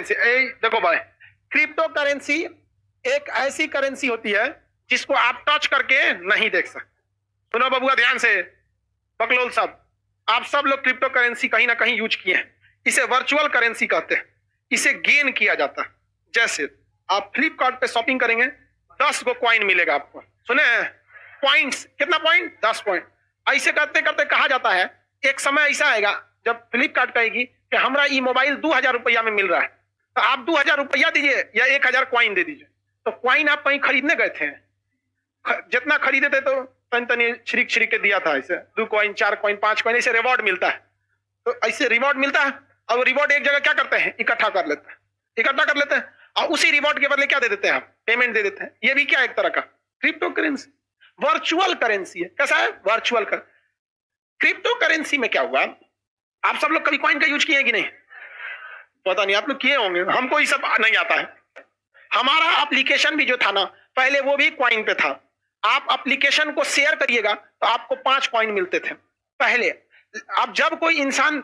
देखो भाई, crypto currency एक ऐसी करेंसी होती है जिसको आप टच करके नहीं देख सकते। सुनो बबुआ ध्यान से, बकलोल सब, आप सब लोग क्रिप्टो करेंसी कहीं ना कहीं यूज किए हैं। इसे वर्चुअल करेंसी कहते हैं। इसे गेन किया जाता है। जैसे आप फ्लिपकार्ट पे शॉपिंग करेंगे, 10 गो कॉइन मिलेगा आपको। सुने पॉइंट्स, कितना पॉइंट? 10 पॉइंट। ऐसे करते करते कहा जाता है एक समय ऐसा आएगा जब फ्लिपकार्ट कहेगी कि हमारा ये मोबाइल 2000 रुपया में मिल रहा है, तो आप 2000 रुपया दीजिए या 1000 कॉइन दे दीजिए। तो कॉइन आप कहीं खरीदने गए थे, जितना खरीदे थे तो तन तनी छिड़क छिड़क के दिया था। ऐसे 2 कॉइन 4 कॉइन 5 कॉइन ऐसे रिवॉर्ड मिलता है। तो ऐसे रिवॉर्ड मिलता है और रिवॉर्ड एक जगह क्या करते हैं, इकट्ठा कर लेते हैं, इकट्ठा कर लेते हैं और उसी रिवॉर्ड के बदले क्या दे देते हैं, हम पेमेंट दे देते हैं। ये भी क्या एक तरह का क्रिप्टो करेंसी, वर्चुअल करेंसी है। कैसा है? वर्चुअल कर। क्रिप्टो करेंसी में क्या हुआ, आप सब लोग कभी कॉइन का यूज किए हैं कि नहीं? पता नहीं, आप लोग किए होंगे, हमको ये सब नहीं आता है। हमारा एप्लीकेशन भी जो था ना पहले, वो भी कॉइन पे था। आप एप्लीकेशन को शेयर करिएगा तो आपको 5 कॉइन मिलते थे पहले। अब जब कोई इंसान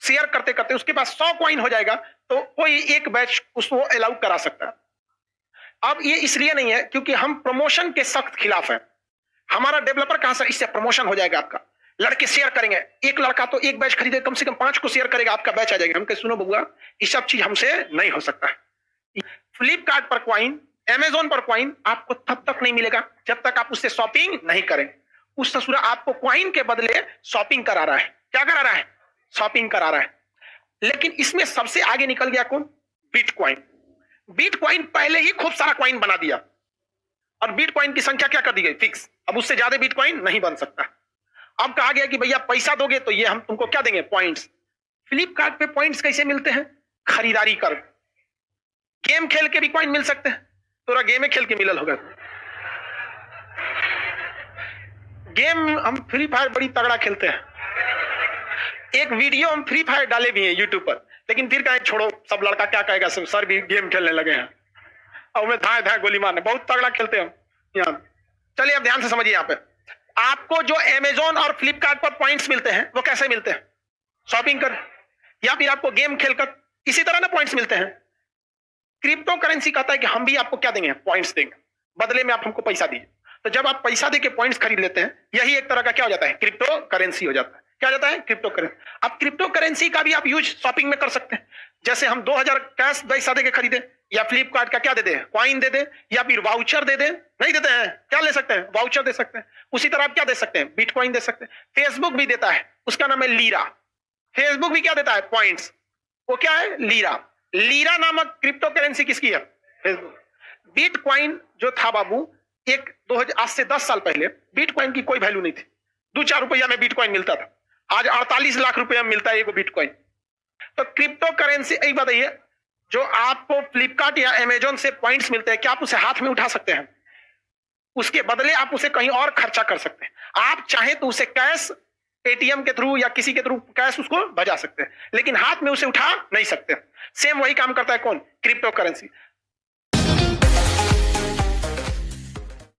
शेयर करते करते उसके पास 100 कॉइन हो जाएगा तो कोई एक बैच उसको अलाउ करा सकता है। अब ये इसलिए नहीं है क्योंकि हम प्रमोशन के सख्त खिलाफ है। हमारा डेवलपर कहां से इससे प्रमोशन हो जाएगा आपका, लड़के शेयर करेंगे, एक लड़का तो एक बैच खरीदे, कम से कम 5 को शेयर करेगा, आपका बैच आ जाएगा। हम कहे सुनो बबुआ, ये सब चीज हमसे नहीं हो सकता है। फ्लिपकार्ट पर कॉइन, अमेजोन पर कॉइन आपको तब तक नहीं मिलेगा जब तक आप उससे शॉपिंग नहीं करें। उस ससुरा आपको कॉइन के बदले शॉपिंग करा रहा है। क्या करा रहा है? शॉपिंग करा रहा है। लेकिन इसमें सबसे आगे निकल गया कौन? बिटकॉइन। बिटकॉइन पहले ही खूब सारा कॉइन बना दिया और बिटकॉइन की संख्या क्या कर दी गई? फिक्स। अब उससे ज्यादा बिटकॉइन नहीं बन सकता। अब कहा गया कि भैया पैसा दोगे तो ये हम तुमको क्या देंगे? पॉइंट्स। फ्लिपकार्ट पे पॉइंट्स कैसे मिलते हैं? खरीदारी कर, गेम खेल के भी कॉइन मिल सकते हैं। तोरा गेम खेल के मिलल होगा। गेम हम फ्री फायर बड़ी तगड़ा खेलते हैं। एक वीडियो हम फ्री फायर डाले भी हैं यूट्यूब पर, लेकिन फिर कहें छोड़ो, सब लड़का क्या कहेगा, सब सर भी गेम खेलने लगे हैं और मैं धाए धाए गोली मारने, बहुत तगड़ा खेलते हैं हम यहाँ। चलिए अब ध्यान से समझिए। यहाँ पे आपको जो अमेजोन और फ्लिपकार्ट पर पॉइंट्स मिलते हैं वो कैसे मिलते हैं? शॉपिंग कर या फिर आपको गेम खेलकर, इसी तरह ना पॉइंट्स मिलते हैं। क्रिप्टो करेंसी कहता है कि हम भी आपको क्या देंगे? पॉइंट्स देंगे, बदले में आप हमको पैसा दीजिए। तो जब आप पैसा देके पॉइंट्स खरीद लेते हैं, यही एक तरह का क्या हो जाता है? क्रिप्टो करेंसी हो जाता है। क्या हो जाता है? Crypto currency. अब क्रिप्टो करेंसी का भी आप यूज शॉपिंग में कर सकते हैं। जैसे हम 2000 कैश पैसा देके खरीदे, या फ्लिपकार्ट का क्या दे दे? कॉइन दे दे, या फिर वाउचर दे दे। नहीं देते हैं, क्या ले सकते हैं? वाउचर दे सकते हैं। उसी तरह आप क्या दे सकते हैं? बिटकॉइन दे सकते हैं। फेसबुक भी देता है, उसका नाम है लीरा। फेसबुक भी क्या देता है? पॉइंट्स। वो क्या है? लीरा। लीरा नामक क्रिप्टो करेंसी किसकी है? फेसबुक। बिटकॉइन जो था बाबू, एक 2000 आज से 10 साल पहले बिटकॉइन की कोई वैल्यू नहीं थी। 2-4 रुपया में बिटकॉइन मिलता था। आज 48 लाख रुपया में मिलता है एक बिटकॉइन। तो क्रिप्टो करेंसी, एक बताइए, जो आपको फ्लिपकार्ट या अमेजोन से पॉइंट्स मिलते हैं, क्या आप उसे हाथ में उठा सकते हैं? उसके बदले आप उसे कहीं और खर्चा कर सकते हैं। आप चाहे तो उसे कैश, एटीएम के थ्रू या किसी के थ्रू कैश उसको बजा सकते हैं, लेकिन हाथ में उसे उठा नहीं सकते। सेम वही काम करता है कौन? Crypto currency.